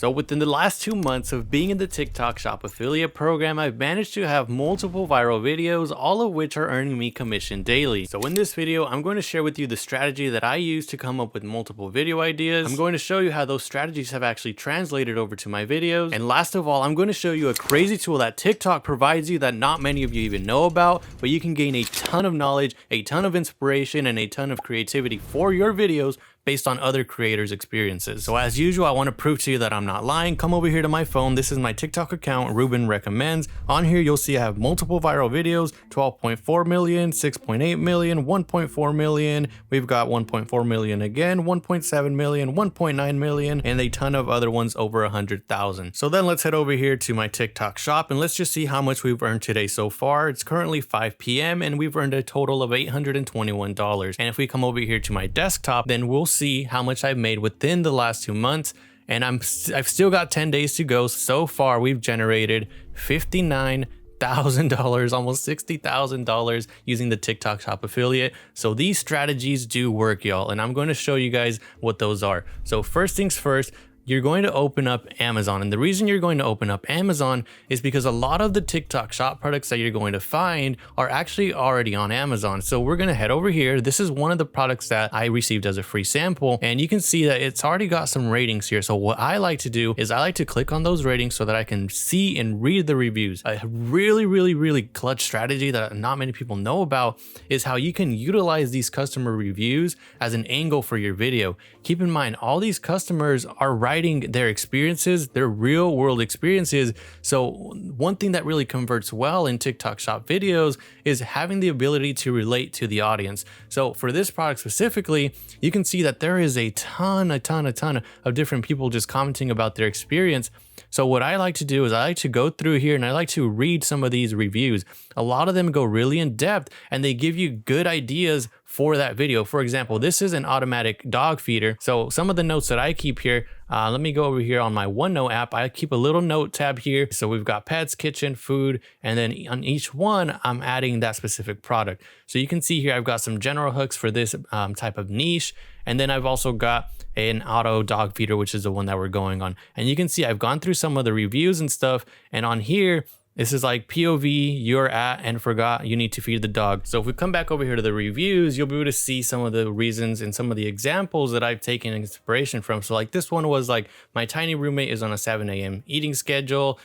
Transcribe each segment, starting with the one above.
So within the last 2 months of being in the TikTok Shop affiliate program, I've managed to have multiple viral videos, all of which are earning me commission daily. So in this video, I'm going to share with you the strategy that I use to come up with multiple video ideas. I'm going to show you how those strategies have actually translated over to my videos. And last of all, I'm going to show you a crazy tool that TikTok provides you that not many of you even know about, but you can gain a ton of knowledge, a ton of inspiration, and a ton of creativity for your videos based on other creators' experiences. So as usual, I want to prove to you that I'm not lying. Come over here to my phone. This is my TikTok account, Ruben Recommends. On here, you'll see I have multiple viral videos, 12.4 million, 6.8 million, 1.4 million. We've got 1.4 million again, 1.7 million, 1.9 million, and a ton of other ones over 100,000. So then let's head over here to my TikTok shop and let's just see how much we've earned today so far. It's currently 5 p.m. and we've earned a total of $821. And if we come over here to my desktop, then we'll see how much I've made within the last 2 months, and I've still got 10 days to go. So far we've generated $59,000, almost $60,000 using the TikTok Shop affiliate. So these strategies do work, y'all, and I'm going to show you guys what those are. So first things first, you're going to open up Amazon. And the reason you're going to open up Amazon is because a lot of the TikTok Shop products that you're going to find are actually already on Amazon. So we're going to head over here. This is one of the products that I received as a free sample. And you can see that it's already got some ratings here. So what I like to do is I like to click on those ratings so that I can see and read the reviews. A really clutch strategy that not many people know about is how you can utilize these customer reviews as an angle for your video. Keep in mind, all these customers are writing their experiences, their real world experiences. So one thing that really converts well in TikTok Shop videos is having the ability to relate to the audience. So for this product specifically, you can see that there is a ton of different people just commenting about their experience. So what I like to do is I like to go through here and I like to read some of these reviews. A lot of them go really in depth and they give you good ideas for that video. For example, this is an automatic dog feeder. So some of the notes that I keep here, let me go over here on my OneNote app. I keep a little note tab here. So we've got pets, kitchen, food, and then on each one, I'm adding that specific product. So you can see here, I've got some general hooks for this type of niche. And then I've also got an auto dog feeder, which is the one that we're going on. And you can see I've gone through some of the reviews and stuff. And on here, this is like POV, you're at and forgot you need to feed the dog. So if we come back over here to the reviews, you'll be able to see some of the reasons and some of the examples that I've taken inspiration from. So like this one was like, my tiny roommate is on a 7 a.m. eating schedule.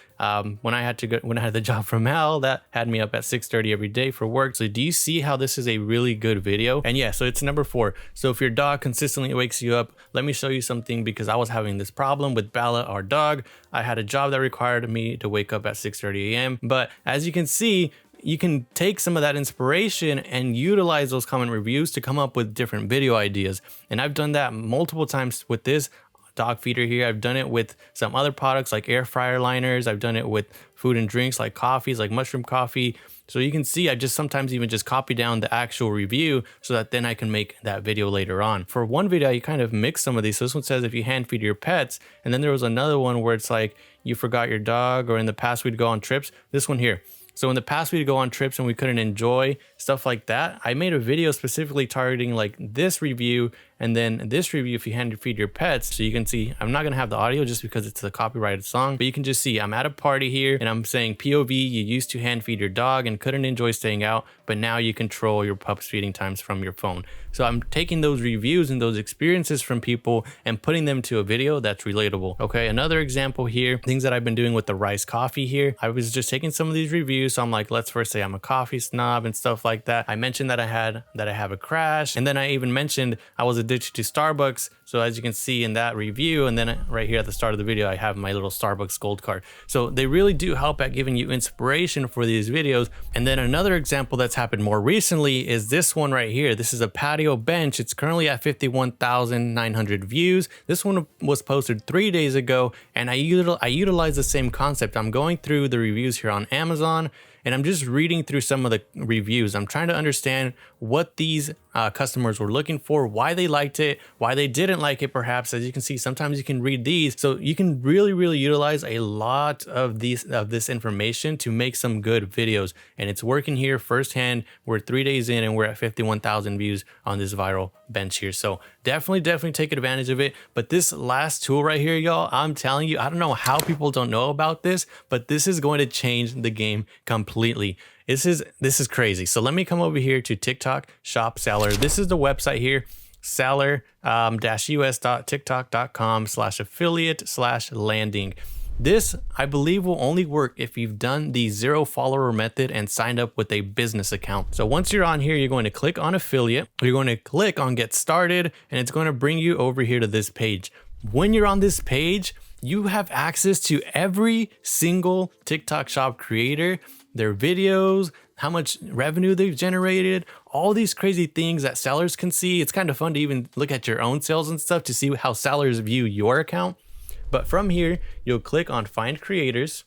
When I had the job from Al, that had me up at 6:30 every day for work. So do you see how this is a really good video? And yeah, so it's number 4. So if your dog consistently wakes you up, let me show you something, because I was having this problem with Bella, our dog. I had a job that required me to wake up at 6:30 a.m. But as you can see, you can take some of that inspiration and utilize those comment reviews to come up with different video ideas. And I've done that multiple times with this dog feeder here. I've done it with some other products like air fryer liners. I've done it with food and drinks like coffees, like mushroom coffee. So you can see I just sometimes even just copy down the actual review so that then I can make that video later on. For one video, you kind of mix some of these. So this one says if you hand feed your pets, and then there was another one where it's like you forgot your dog, or in the past we'd go on trips. This one here. So in the past we'd go on trips and we couldn't enjoy stuff like that. I made a video specifically targeting like this review and then this review if you hand feed your pets. So you can see I'm not gonna have the audio just because it's a copyrighted song, but you can just see I'm at a party here and I'm saying POV, you used to hand feed your dog and couldn't enjoy staying out, but now you control your pup's feeding times from your phone. So I'm taking those reviews and those experiences from people and putting them to a video that's relatable. Okay, another example here, things that I've been doing with the rice coffee here. I was just taking some of these reviews. So I'm like, let's first say I'm a coffee snob and stuff like that. I mentioned that I have a crash, and then I even mentioned I was addicted to Starbucks. So as you can see in that review, and then right here at the start of the video, I have my little Starbucks gold card. So they really do help at giving you inspiration for these videos. And then another example that's happened more recently is this one right here. This is a patio bench. It's currently at 51,900 views. This one was posted 3 days ago, and I utilize the same concept. I'm going through the reviews here on Amazon, and I'm just reading through some of the reviews. I'm trying to understand what these customers were looking for, why they liked it, why they didn't like it perhaps. As you can see, sometimes you can read these. So you can really utilize a lot of this information to make some good videos. And it's working here firsthand. We're 3 days in and we're at 51,000 views on this viral bench here. So definitely take advantage of it. But this last tool right here, y'all, I'm telling you, I don't know how people don't know about this, but this is going to change the game completely. This is crazy. So let me come over here to TikTok Shop Seller. This is the website here, seller-us.tiktok.com/affiliate/landing. This, I believe, will only work if you've done the 0 follower method and signed up with a business account. So once you're on here, you're going to click on affiliate, you're going to click on get started, and it's going to bring you over here to this page. When you're on this page, you have access to every single TikTok shop creator, their videos, how much revenue they've generated, all these crazy things that sellers can see. It's kind of fun to even look at your own sales and stuff to see how sellers view your account. But from here, you'll click on find creators.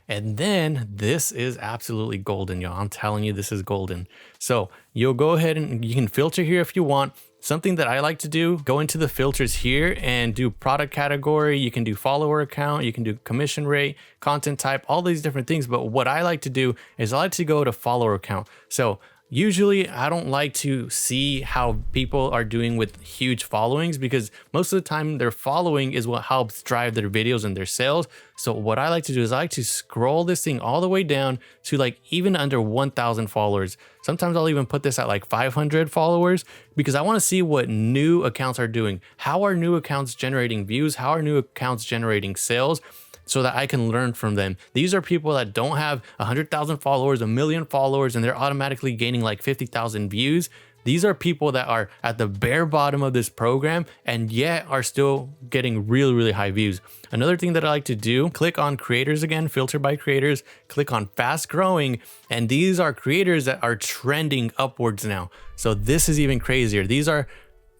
And then this is absolutely golden, y'all. I'm telling you, this is golden. So you'll go ahead and you can filter here if you want. Something that I like to do, go into the filters here and do product category. You can do follower account, you can do commission rate, content type, all these different things. But what I like to do is I like to go to follower account. So usually I don't like to see how people are doing with huge followings, because most of the time their following is what helps drive their videos and their sales. So what I like to do is I like to scroll this thing all the way down to like even under 1,000 followers. Sometimes I'll even put this at like 500 followers, because I want to see what new accounts are doing. How are new accounts generating views? How are new accounts generating sales? So that I can learn from them. These are people that don't have 100,000 followers, 1 million followers, and they're automatically gaining like 50,000 views. These are people that are at the bare bottom of this program and yet are still getting really high views. Another thing that I like to do, click on creators again, filter by creators, click on fast growing. And these are creators that are trending upwards now. So this is even crazier. These are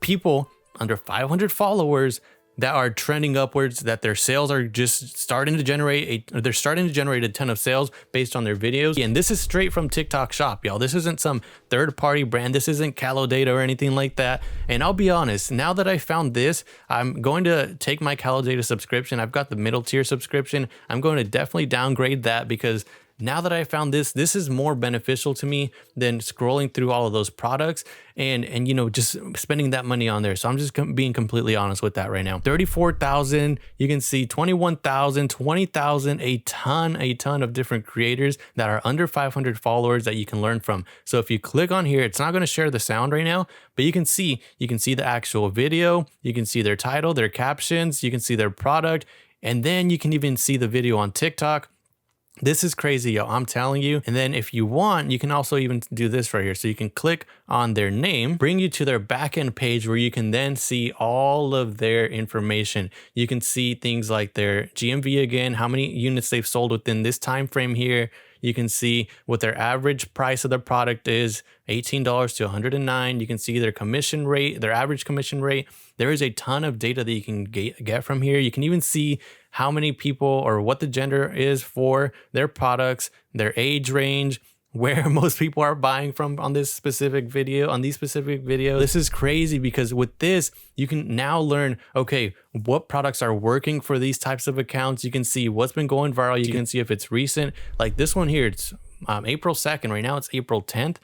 people under 500 followers that are trending upwards, that their sales are just starting to generate they're starting to generate a ton of sales based on their videos. And this is straight from TikTok Shop, y'all. This isn't some third-party brand. This isn't CaloData or anything like that. And I'll be honest, now that I found this, I'm going to take my CaloData subscription. I've got the middle tier subscription. I'm going to definitely downgrade that, because now that I found this is more beneficial to me than scrolling through all of those products and you know, just spending that money on there. So I'm just being completely honest with that right now. 34,000, you can see 21,000, 20,000, a ton of different creators that are under 500 followers that you can learn from. So if you click on here, it's not going to share the sound right now, but you can see the actual video, you can see their title, their captions, you can see their product, and then you can even see the video on TikTok. This is crazy, yo, I'm telling you. And then if you want, you can also even do this right here. So you can click on their name, bring you to their backend page where you can then see all of their information. You can see things like their GMV again, how many units they've sold within this time frame here. You can see what their average price of their product is, $18 to $109. You can see their commission rate, their average commission rate. There is a ton of data that you can get from here. You can even see how many people or what the gender is for their products, their age range, where most people are buying from on this specific video, on these specific videos. This is crazy, because with this, you can now learn, okay, what products are working for these types of accounts. You can see what's been going viral. You can see if it's recent. Like this one here, it's April 2nd. Right now it's April 10th.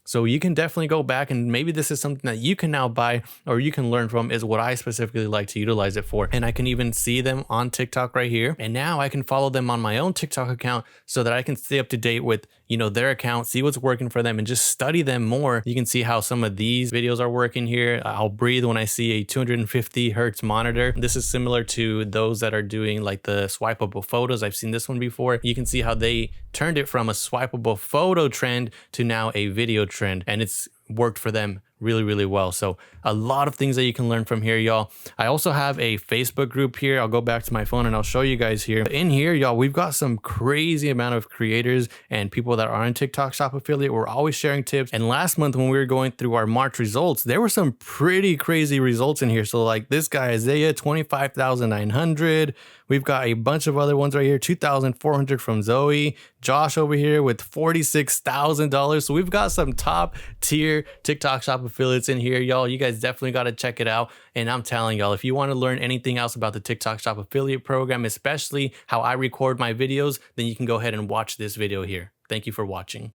So you can definitely go back, and maybe this is something that you can now buy or you can learn from, is what I specifically like to utilize it for. And I can even see them on TikTok right here. And now I can follow them on my own TikTok account so that I can stay up to date with, you know, their account, see what's working for them and just study them more. You can see how some of these videos are working here. I'll breathe when I see a 250 hertz monitor. This is similar to those that are doing like the swipeable photos. I've seen this one before. You can see how they turned it from a swipeable photo trend to now a video trend, and it's worked for them really well. So a lot of things that you can learn from here, y'all. I also have a Facebook group here. I'll go back to my phone and I'll show you guys here. In here, y'all, we've got some crazy amount of creators and people that are in TikTok Shop Affiliate. We're always sharing tips. And last month when we were going through our March results, there were some pretty crazy results in here. So like this guy, Isaiah, 25,900. We've got a bunch of other ones right here, 2,400 from Zoe. Josh over here with $46,000. So we've got some top tier TikTok Shop affiliates in here, y'all. You guys definitely got to check it out. And I'm telling y'all, if you want to learn anything else about the TikTok Shop affiliate program, especially how I record my videos, then you can go ahead and watch this video here. Thank you for watching.